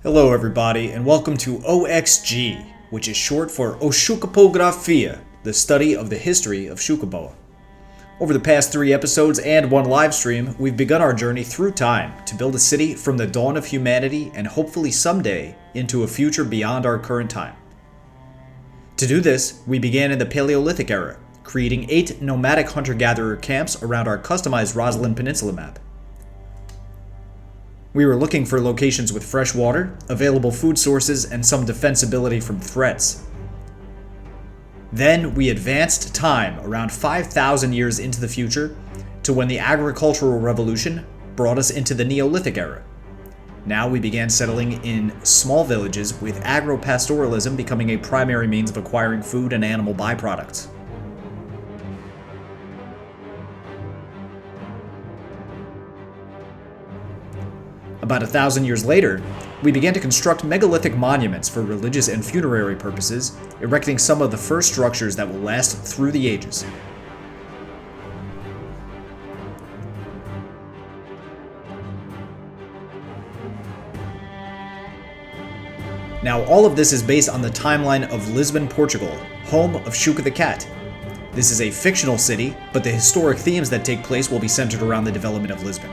Hello everybody, and welcome to OXG, which is short for Oxucapografia, the study of the history of Xucaboa. Over the past 3 episodes and 1 live stream, we've begun our journey through time to build a city from the dawn of humanity and hopefully someday into a future beyond our current time. To do this, we began in the Paleolithic era, creating 8 nomadic hunter-gatherer camps around our customized Roslyn Peninsula map. We were looking for locations with fresh water, available food sources, and some defensibility from threats. Then we advanced time around 5,000 years into the future to when the agricultural revolution brought us into the Neolithic era. Now we began settling in small villages with agro-pastoralism becoming a primary means of acquiring food and animal byproducts. About 1,000 years later, we began to construct megalithic monuments for religious and funerary purposes, erecting some of the first structures that will last through the ages. Now, all of this is based on the timeline of Lisbon, Portugal, home of Xuca the cat. This is a fictional city, but the historic themes that take place will be centered around the development of Lisbon.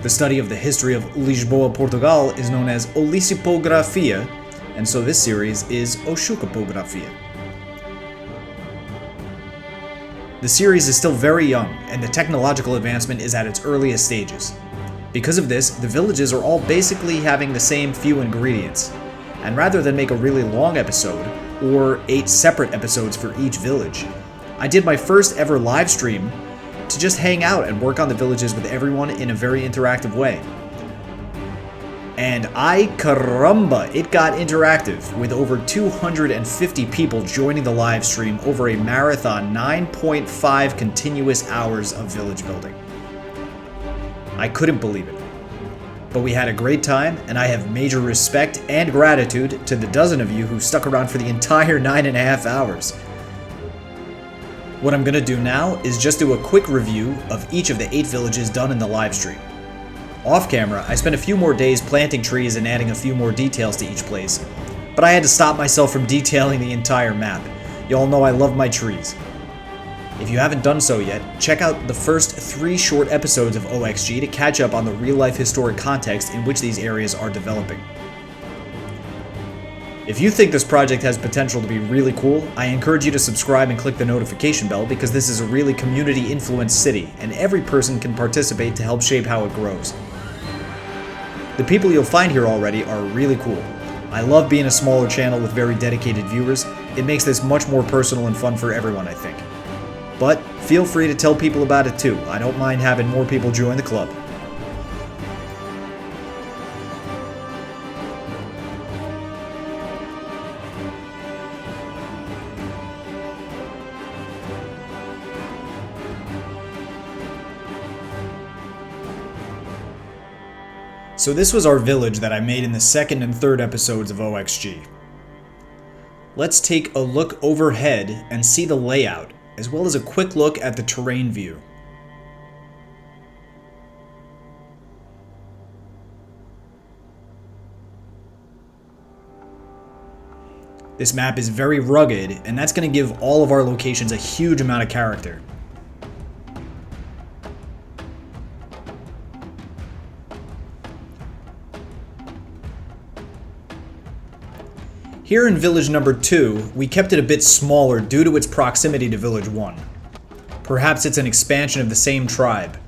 The study of the history of Lisboa, Portugal is known as Oxucapografia, and so this series is Oxucapografia. The series is still very young, and the technological advancement is at its earliest stages. Because of this, the villages are all basically having the same few ingredients, and rather than make a really long episode, or 8 separate episodes for each village, I did my first ever live stream to just hang out and work on the villages with everyone in a very interactive way. And caramba, it got interactive, with over 250 people joining the live stream over a marathon 9.5 continuous hours of village building. I couldn't believe it. But we had a great time, and I have major respect and gratitude to the dozen of you who stuck around for the entire 9.5 hours. What I'm going to do now is just do a quick review of each of the 8 villages done in the live stream. Off camera, I spent a few more days planting trees and adding a few more details to each place, but I had to stop myself from detailing the entire map. Y'all know I love my trees. If you haven't done so yet, check out the first 3 short episodes of OXG to catch up on the real-life historic context in which these areas are developing. If you think this project has potential to be really cool, I encourage you to subscribe and click the notification bell because this is a really community-influenced city, and every person can participate to help shape how it grows. The people you'll find here already are really cool. I love being a smaller channel with very dedicated viewers. It makes this much more personal and fun for everyone, I think. But feel free to tell people about it too. I don't mind having more people join the club. So this was our village that I made in the 2nd and 3rd episodes of OXG. Let's take a look overhead and see the layout, as well as a quick look at the terrain view. This map is very rugged, and that's going to give all of our locations a huge amount of character. Here in village number 2, we kept it a bit smaller due to its proximity to village 1. Perhaps it's an expansion of the same tribe.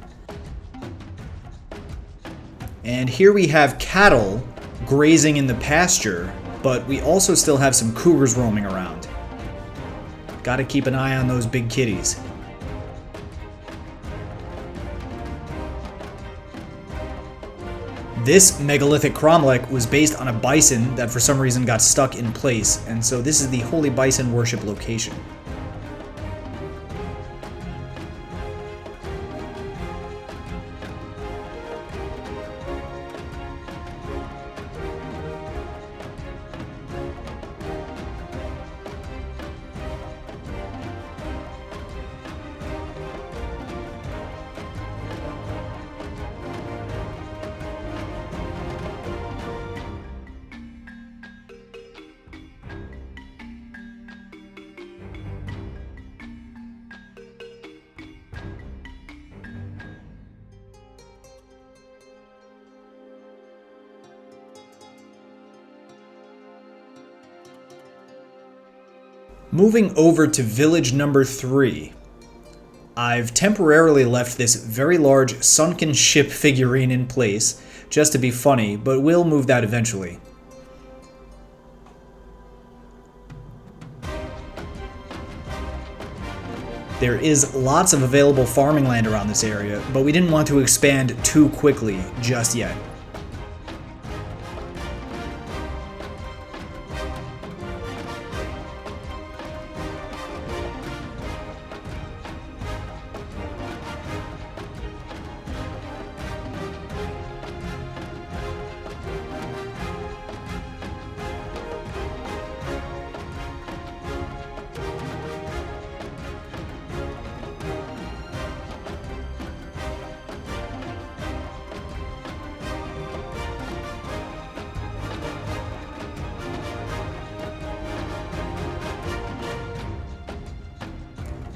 And here we have cattle grazing in the pasture, but we also still have some cougars roaming around. Gotta keep an eye on those big kitties. This megalithic cromlech was based on a bison that for some reason got stuck in place, and so this is the holy bison worship location. Moving over to village number 3. I've temporarily left this very large sunken ship figurine in place, just to be funny, but we'll move that eventually. There is lots of available farming land around this area, but we didn't want to expand too quickly just yet.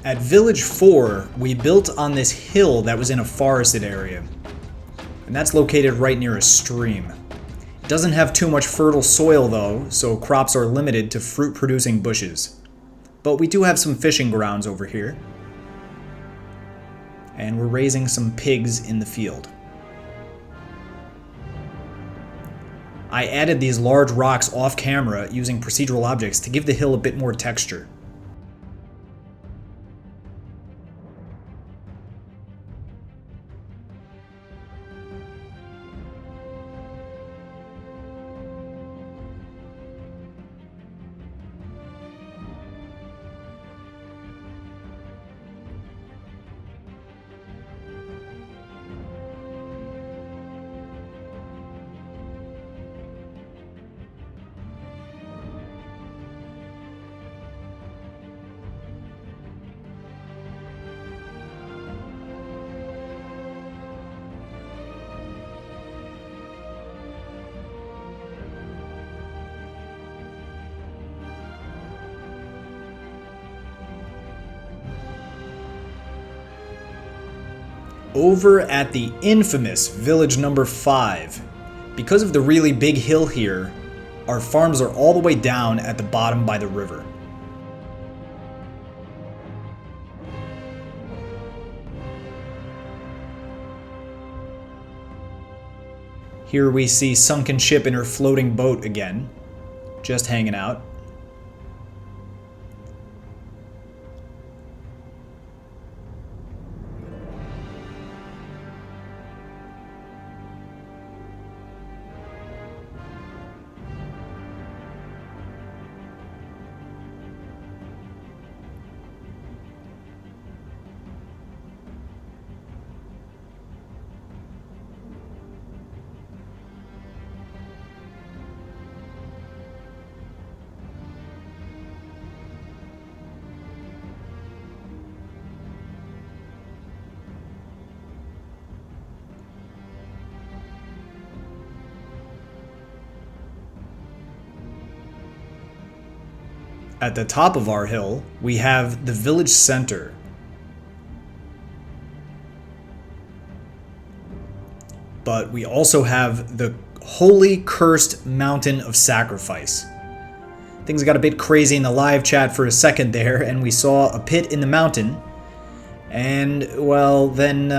At Village 4, we built on this hill that was in a forested area, and that's located right near a stream. It doesn't have too much fertile soil though, so crops are limited to fruit-producing bushes. But we do have some fishing grounds over here, and we're raising some pigs in the field. I added these large rocks off camera using procedural objects to give the hill a bit more texture. Over at the infamous village number 5, because of the really big hill here, our farms are all the way down at the bottom by the river. Here we see Sunken Ship in her floating boat again, just hanging out. At the top of our hill, we have the village center. But we also have the holy cursed mountain of sacrifice. Things got a bit crazy in the live chat for a second there, and we saw a pit in the mountain. And, well, then,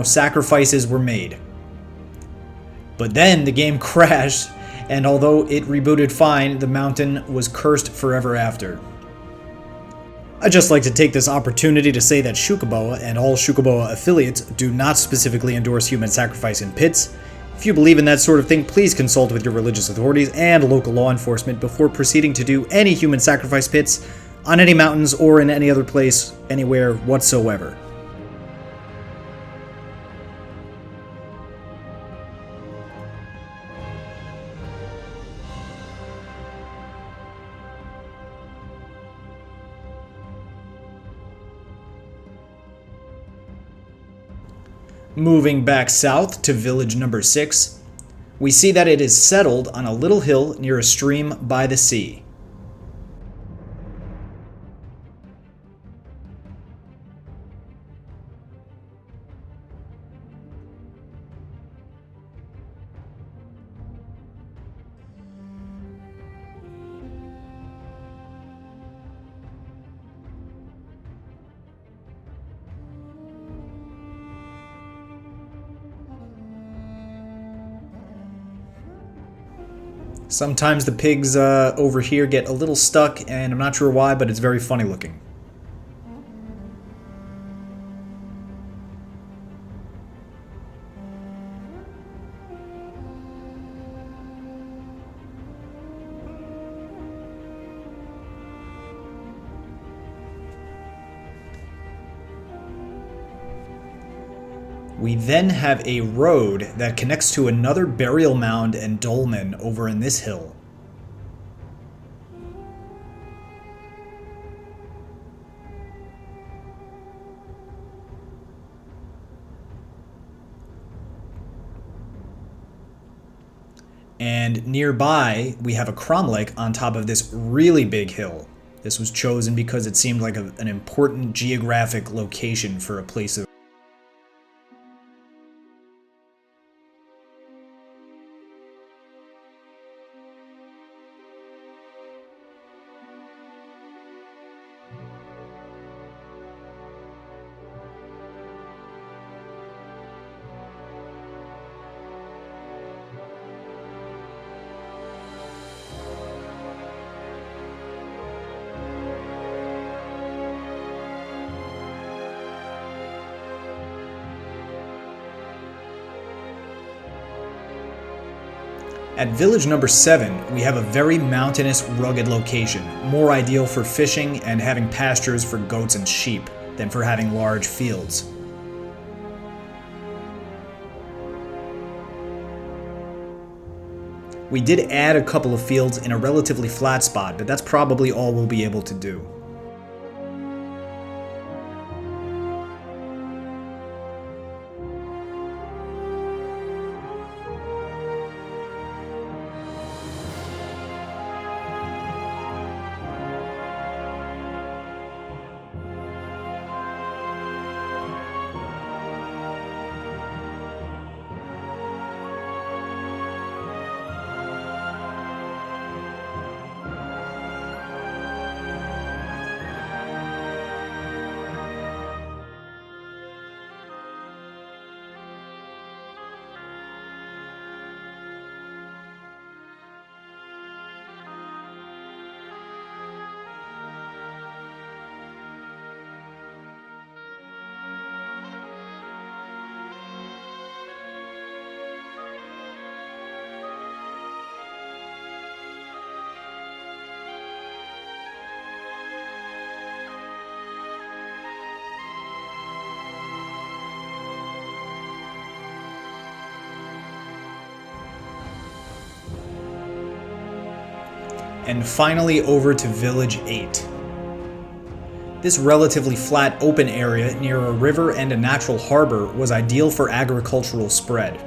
sacrifices were made. But then the game crashed, and although it rebooted fine, the mountain was cursed forever after. I'd just like to take this opportunity to say that Xucaboa and all Xucaboa affiliates do not specifically endorse human sacrifice in pits. If you believe in that sort of thing, please consult with your religious authorities and local law enforcement before proceeding to do any human sacrifice pits on any mountains or in any other place, anywhere whatsoever. Moving back south to village number 6, we see that it is settled on a little hill near a stream by the sea. Sometimes the pigs over here get a little stuck, and I'm not sure why, but it's very funny looking. We then have a road that connects to another burial mound and dolmen over in this hill. And nearby, we have a cromlech on top of this really big hill. This was chosen because it seemed like an important geographic location for a place of At village number 7, we have a very mountainous, rugged location, more ideal for fishing and having pastures for goats and sheep than for having large fields. We did add a couple of fields in a relatively flat spot, but that's probably all we'll be able to do. And finally over to Village 8. This relatively flat open area near a river and a natural harbor was ideal for agricultural spread.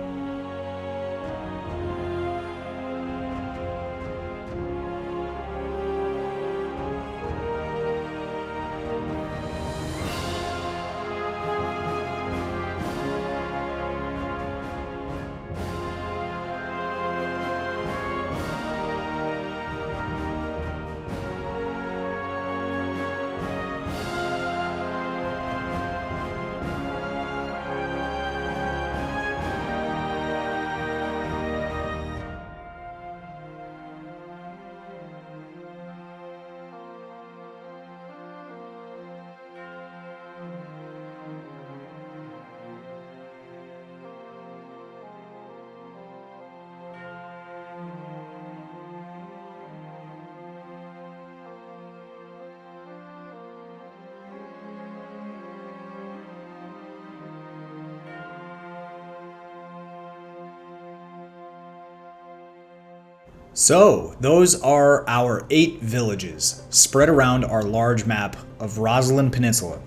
So, those are our 8 villages, spread around our large map of Roslyn Peninsula.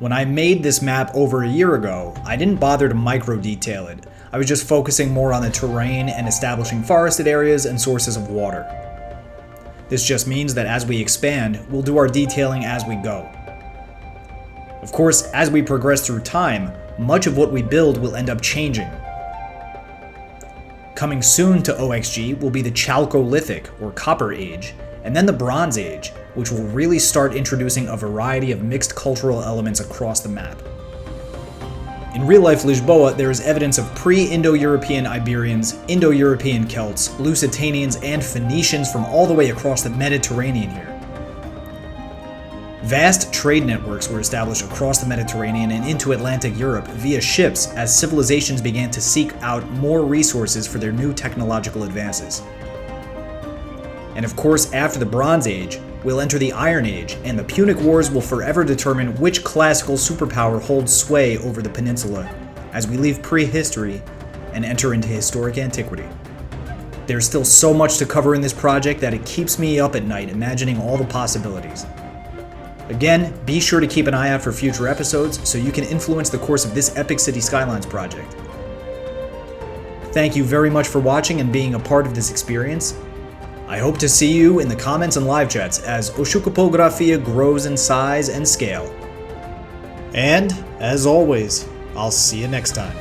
When I made this map over a year ago, I didn't bother to micro-detail it. I was just focusing more on the terrain and establishing forested areas and sources of water. This just means that as we expand, we'll do our detailing as we go. Of course, as we progress through time, much of what we build will end up changing. Coming soon to OXG will be the Chalcolithic, or Copper Age, and then the Bronze Age, which will really start introducing a variety of mixed cultural elements across the map. In real-life Lisboa, there is evidence of pre-Indo-European Iberians, Indo-European Celts, Lusitanians, and Phoenicians from all the way across the Mediterranean here. Vast trade networks were established across the Mediterranean and into Atlantic Europe via ships as civilizations began to seek out more resources for their new technological advances. And of course, after the Bronze Age, we'll enter the Iron Age, and the Punic Wars will forever determine which classical superpower holds sway over the peninsula as we leave prehistory and enter into historic antiquity. There's still so much to cover in this project that it keeps me up at night imagining all the possibilities. Again, be sure to keep an eye out for future episodes so you can influence the course of this epic Cities Skylines project. Thank you very much for watching and being a part of this experience. I hope to see you in the comments and live chats as Oxucapografia grows in size and scale. And, as always, I'll see you next time.